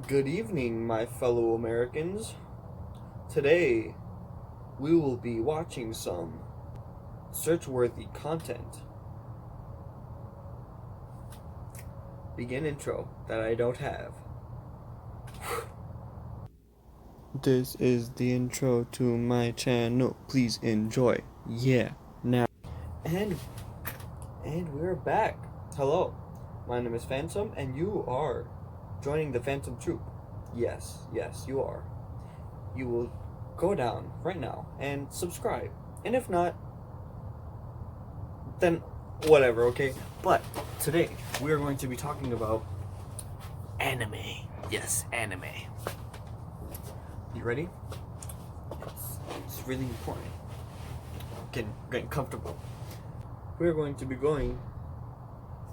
Good evening, my fellow Americans. Today, we will be watching some search-worthy content. Begin intro that I don't have. This is the intro to my channel. Please enjoy. Yeah, now. And we're back. Hello, my name is Phantom, and you are joining the Phantom Troop. Yes, you are. You will go down right now and subscribe. And if not, then whatever, okay? But today we are going to be talking about anime. Yes, anime. You ready? It's really important. Getting comfortable. We're going to be going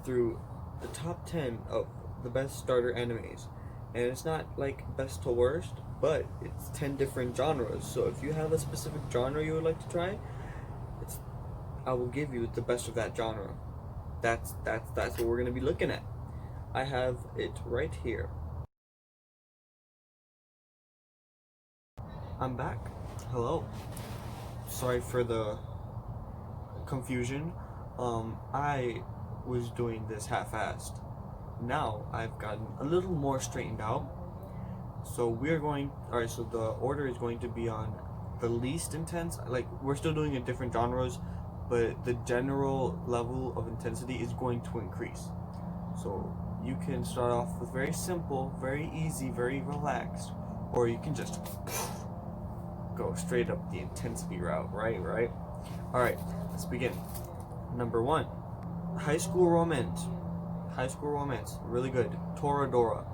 through the top 10 of the best starter animes. And it's not like best to worst, but it's 10 different genres. So if you have a specific genre you would like to try, I will give you the best of that genre. That's what we're gonna be looking at. I have it right here. I'm back. Hello. Sorry for the confusion. I was doing this half-assed. Now I've gotten a little more straightened out. So alright, so the order is going to be on the least intense. Like, we're still doing it different genres, but the general level of intensity is going to increase. So you can start off with very simple, very easy, very relaxed, or you can just go straight up the intensity route, right? Alright, let's begin. Number 1, High School Romance. High School Romance, really good. Toradora.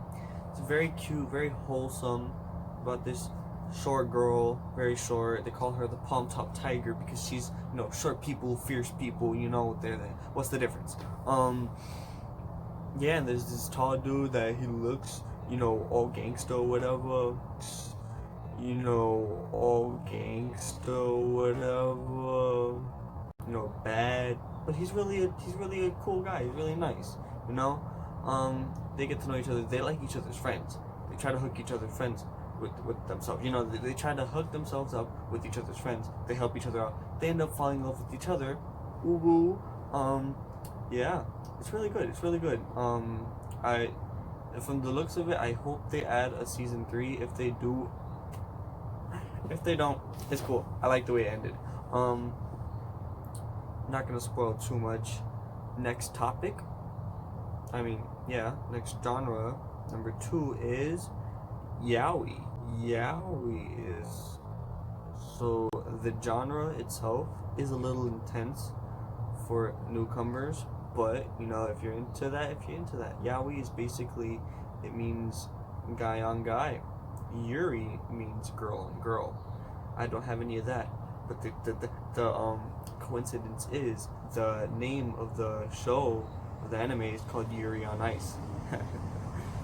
It's very cute, very wholesome, about this short girl, very short. They call her the palm top tiger because she's, short people, fierce people, what's the difference? Yeah, and there's this tall dude that he looks, all gangsta or whatever. All gangsta or whatever. Bad, but he's really a cool guy. He's really nice. They get to know each other. They like each other's friends. They try to hook each other's friends with themselves. They try to hook themselves up with each other's friends. They help each other out. They end up falling in love with each other. Ooh woo. Yeah, it's really good. I from the looks of it, I hope they add a season 3. If they do, if they don't, it's cool. I like the way it ended. Not gonna spoil too much. Next topic. Next genre. Number 2 is yaoi. Yaoi is, so the genre itself is a little intense for newcomers, but if you're into that, yaoi is basically, it means guy on guy. Yuri means girl on girl. I don't have any of that, but the coincidence is the name of the show, the anime, is called Yuri on Ice.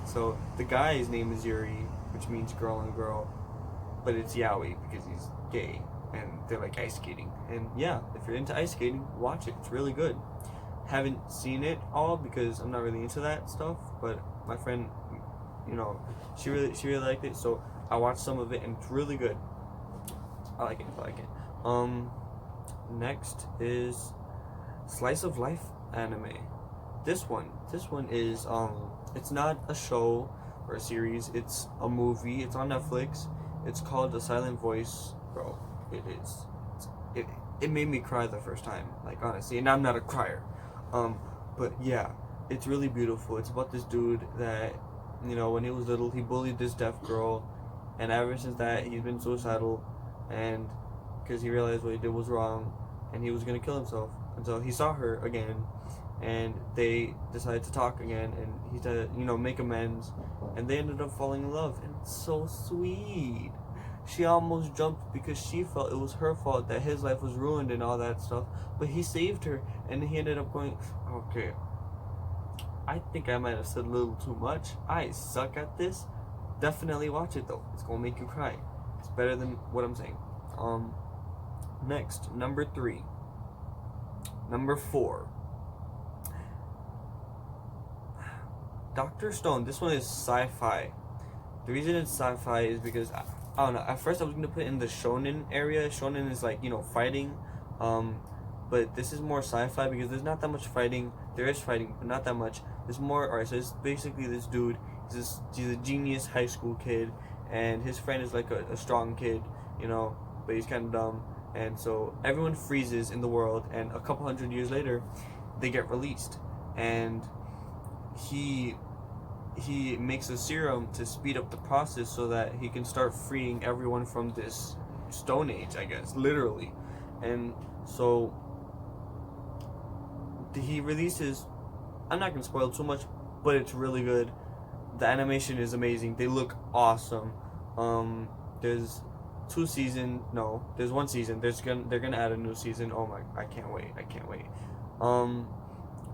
So the guy's name is Yuri, which means girl on girl, but it's yaoi because he's gay and they're like ice skating. And yeah, if you're into ice skating, watch it. It's really good. Haven't seen it all because I'm not really into that stuff, but my friend, she really liked it, so I watched some of it and it's really good. I like it. Next is Slice of Life anime. This one is it's not a show or a series, it's a movie. It's on Netflix. It's called The Silent Voice. Bro, it made me cry the first time, like, honestly, and I'm not a crier. But yeah, it's really beautiful. It's about this dude that, when he was little, he bullied this deaf girl, and ever since that, he's been suicidal, and because he realized what he did was wrong, and he was gonna kill himself. And so he saw her again, and they decided to talk again, and he said, make amends, and they ended up falling in love, and it's so sweet. She almost jumped because she felt it was her fault that his life was ruined and all that stuff, but he saved her, and he ended up going, okay, I think I might have said a little too much. I suck at this. Definitely watch it though. It's gonna make you cry. It's better than what I'm saying. Next, number 3. Number 4. Dr. Stone. This one is sci-fi. The reason it's sci-fi is because I don't know. At first, I was gonna put it in the shonen area. Shonen is like, fighting, but this is more sci-fi because there's not that much fighting. There is fighting, but not that much. There's more. Alright, so it's basically this dude. He's a genius high school kid, and his friend is like a strong kid, but he's kind of dumb. And so everyone freezes in the world, and a couple hundred years later, they get released, and he makes a serum to speed up the process so that he can start freeing everyone from this stone age, I guess, literally. And so he releases, I'm not gonna spoil too much, but it's really good. The animation is amazing. They look awesome. There's there's one season. They're gonna add a new season. Oh my, I can't wait.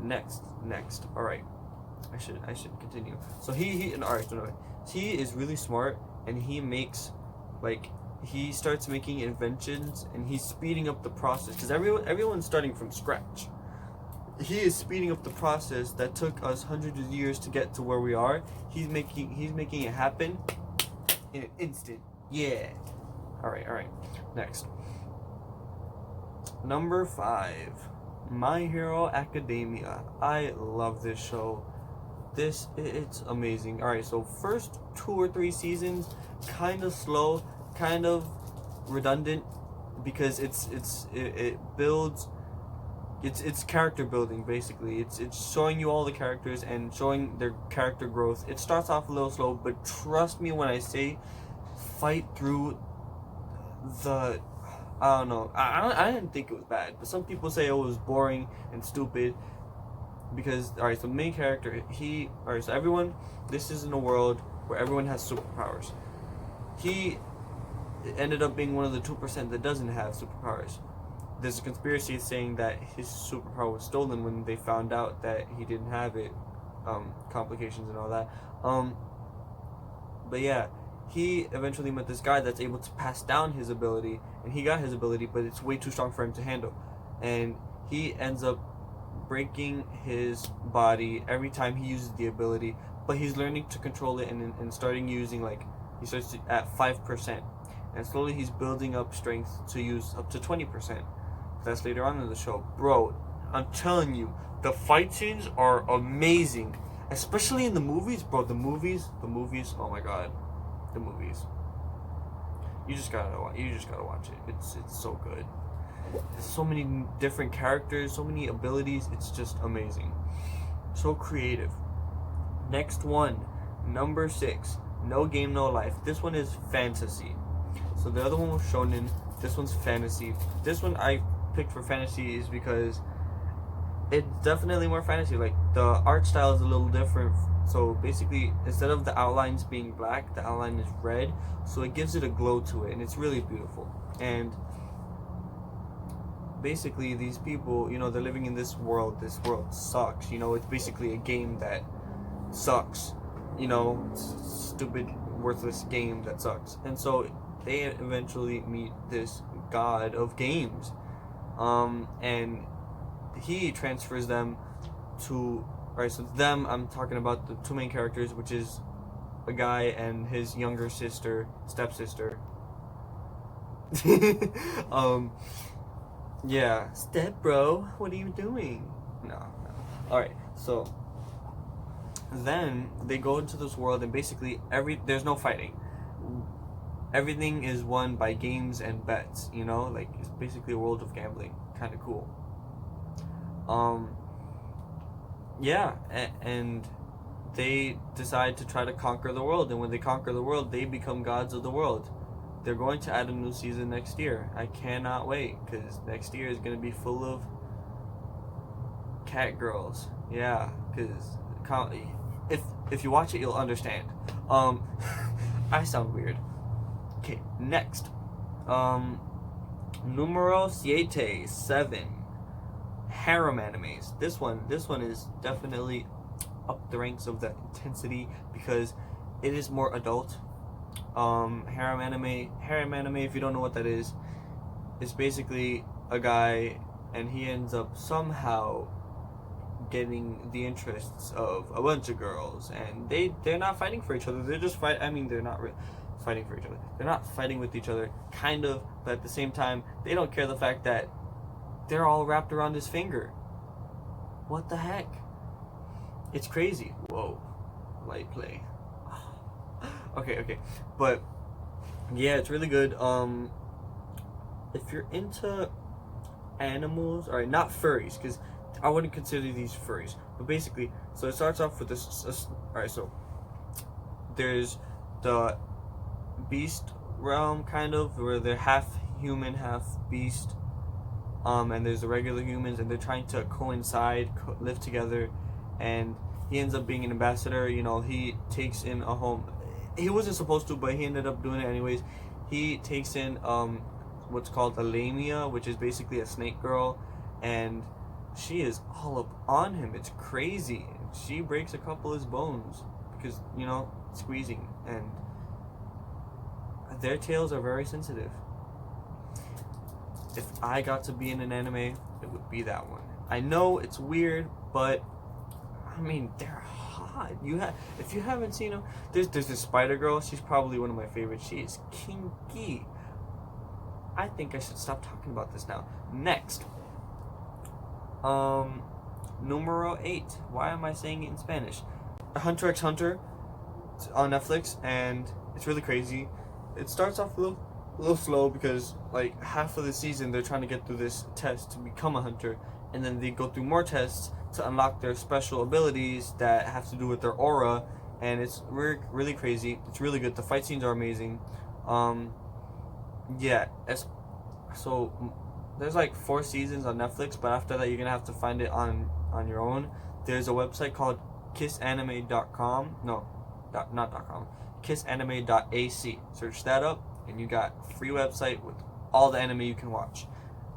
Next. All right. I should continue. So he is really smart, and he starts making inventions, and he's speeding up the process because everyone's starting from scratch. He is speeding up the process that took us hundreds of years to get to where we are. He's making it happen in an instant. Yeah. All right. Next. Number 5, My Hero Academia. I love this show. It's amazing. Alright, so first 2 or 3 seasons, kind of slow, kind of redundant, because it builds, it's character building basically. It's showing you all the characters and showing their character growth. It starts off a little slow, but trust me when I say, fight through the, I don't know. I didn't think it was bad, but some people say it was boring and stupid. Because, alright, so the main character, this is in a world where everyone has superpowers. He ended up being one of the 2% that doesn't have superpowers. There's a conspiracy saying that his superpower was stolen when they found out that he didn't have it, complications and all that. But yeah, he eventually met this guy that's able to pass down his ability, and he got his ability, but it's way too strong for him to handle. And he ends up breaking his body every time he uses the ability, but he's learning to control it and starting using, he starts at 5%, and slowly he's building up strength to use up to 20%. That's later on in the show. Bro, I'm telling you, the fight scenes are amazing, especially in the movies. Bro, the movies, oh my god, the movies, you just gotta watch it. It's so good. So many different characters, so many abilities. It's just amazing, so creative. Next one, number 6, No Game No Life. This one is fantasy. So the other one was shonen, this one's fantasy. This one I picked for fantasy is because it's definitely more fantasy. Like, the art style is a little different. So basically, instead of the outlines being black, the outline is red, so it gives it a glow to it, and it's really beautiful. And basically, these people, they're living in this world. This world sucks. It's basically a game that sucks. It's a stupid, worthless game that sucks. And so they eventually meet this god of games, and he transfers them to. Alright, so I'm talking about the 2 main characters, which is a guy and his younger stepsister. Yeah, step bro, what are you doing? No. Alright, so then they go into this world, and basically there's no fighting. Everything is won by games and bets, it's basically a world of gambling. Kind of cool. Yeah, and they decide to try to conquer the world, and when they conquer the world, they become gods of the world. They're going to add a new season next year. I cannot wait, because next year is going to be full of cat girls. Yeah, because if you watch it, you'll understand. I sound weird. Okay, next. Numero 7. Harem animes. This one is definitely up the ranks of the intensity because it is more adult. Harem anime, if you don't know what that is, it's basically a guy, and he ends up somehow getting the interests of a bunch of girls, and they're not fighting for each other. They're just they're not fighting for each other. They're not fighting with each other, kind of, but at the same time, they don't care the fact that they're all wrapped around his finger. What the heck? It's crazy. Whoa, light play. Okay, but yeah, it's really good. If you're into animals, all right, not furries, because I wouldn't consider these furries, but basically, so it starts off with this. All right, so there's the beast realm, kind of, where they're half human, half beast. And there's the regular humans, and they're trying to coincide, live together, and he ends up being an ambassador. You know, he takes in a home. He wasn't supposed to, but he ended up doing it anyways. He takes in what's called a Lamia, which is basically a snake girl, and she is all up on him. It's crazy. She breaks a couple of his bones because, you know, squeezing, and their tails are very sensitive. If I got to be in an anime, it would be that one. I know it's weird, but I mean, they're hot. If you haven't seen them, there's this Spider Girl. She's probably one of my favorites. She is kinky. I think I should stop talking about this now. Next, numero 8. Why am I saying it in Spanish? Hunter x Hunter on Netflix, and it's really crazy. It starts off a little slow because like half of the season they're trying to get through this test to become a hunter, and then they go through more tests to unlock their special abilities that have to do with their aura, and it's really crazy. It's really good. The fight scenes are amazing. Yeah, so there's like 4 seasons on Netflix, but after that you're gonna have to find it on your own. There's a website called kissanime.com. No, not .com. kissanime.ac. Search that up, and you got a free website with all the anime you can watch.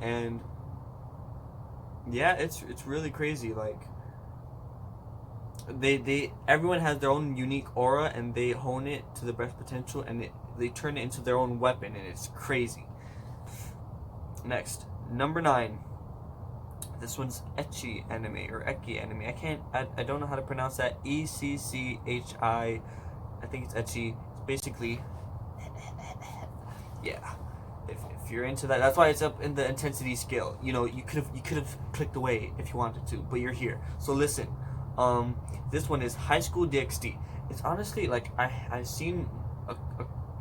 And yeah, it's really crazy. Like everyone has their own unique aura, and they hone it to the best potential, and they turn it into their own weapon, and it's crazy. Next, number 9. This one's ecchi anime, or ecchi anime. I don't know how to pronounce that. ECCHI. I think it's ecchi. It's basically, yeah. If you're into that, that's why it's up in the intensity scale. You know, you could have clicked away if you wanted to, but you're here. So listen, this one is High School DXD. It's honestly like I've seen a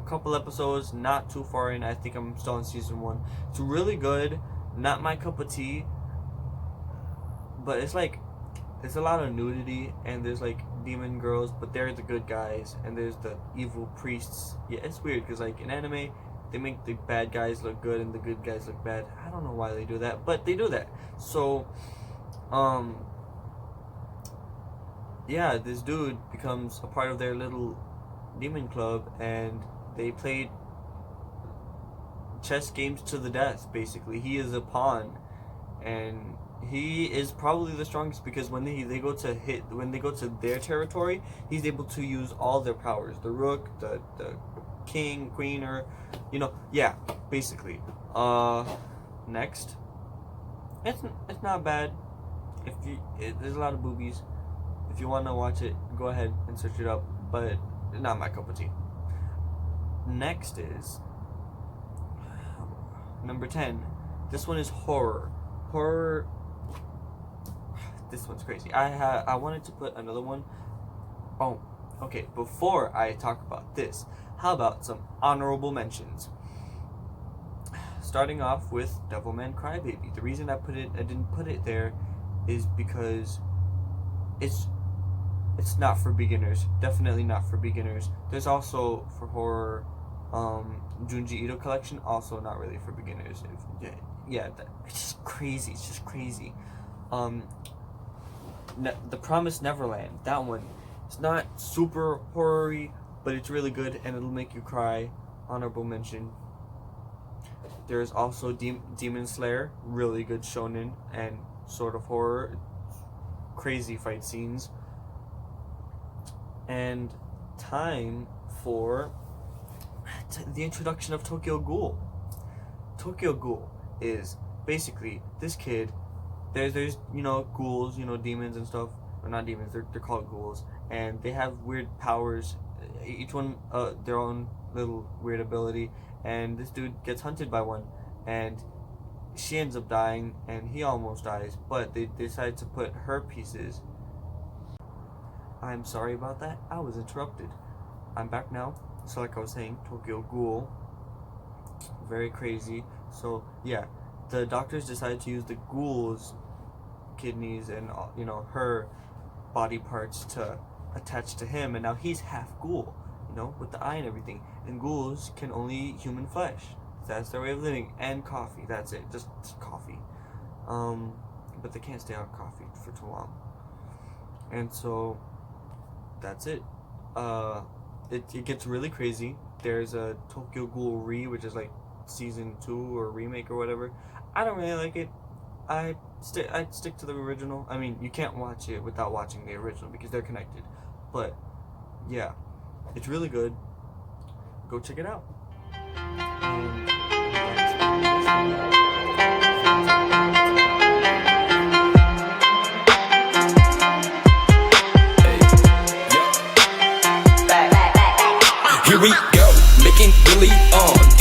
couple episodes, not too far in. I think I'm still in season 1. It's really good. Not my cup of tea, but it's like there's a lot of nudity, and there's like demon girls, but they're the good guys, and there's the evil priests. Yeah, it's weird because like in anime they make the bad guys look good and the good guys look bad. I don't know why they do that, but they do that. So yeah, this dude becomes a part of their little demon club, and they played chess games to the death. Basically, he is a pawn, and he is probably the strongest because when they go to their territory, he's able to use all their powers. The rook, the king, queen, or yeah, basically. Next, it's not bad. There's a lot of boobies. If you want to watch it, go ahead and search it up, but it's not my cup of tea. Next is number 10. This one is horror. This one's crazy. I wanted to put another one. Oh, okay. Before I talk about this, how about some honorable mentions? Starting off with Devilman Crybaby. The reason I didn't put it there is because it's not for beginners. Definitely not for beginners. There's also for horror, Junji Ito collection, also not really for beginners. It's just crazy. It's just crazy. The Promised Neverland. That one. It's not super horror-y, but it's really good, and it'll make you cry. Honorable mention. There's also Demon Slayer. Really good shonen and sort of horror. Crazy fight scenes. And time for the introduction of Tokyo Ghoul. Tokyo Ghoul is basically this kid there's you know, ghouls, you know, demons and stuff, or not demons, they're called ghouls, and they have weird powers, each one their own little weird ability, and this dude gets hunted by one, and she ends up dying, and he almost dies, but they decide to put her pieces. I'm sorry about that, I was interrupted. I'm back now. So like I was saying, Tokyo Ghoul, very crazy. So yeah, the doctors decided to use the ghoul's kidneys and you know, her body parts to attach to him, and now he's half ghoul, you know, with the eye and everything. And ghouls can only eat human flesh. That's their way of living, and coffee. That's it, just coffee. But they can't stay on coffee for too long. And so that's it. It gets really crazy. There's a Tokyo Ghoul which is like season 2 or remake or whatever. I don't really like it. I'd stick to the original. I mean, you can't watch it without watching the original because they're connected. But yeah, it's really good. Go check it out. Here we go, making really on.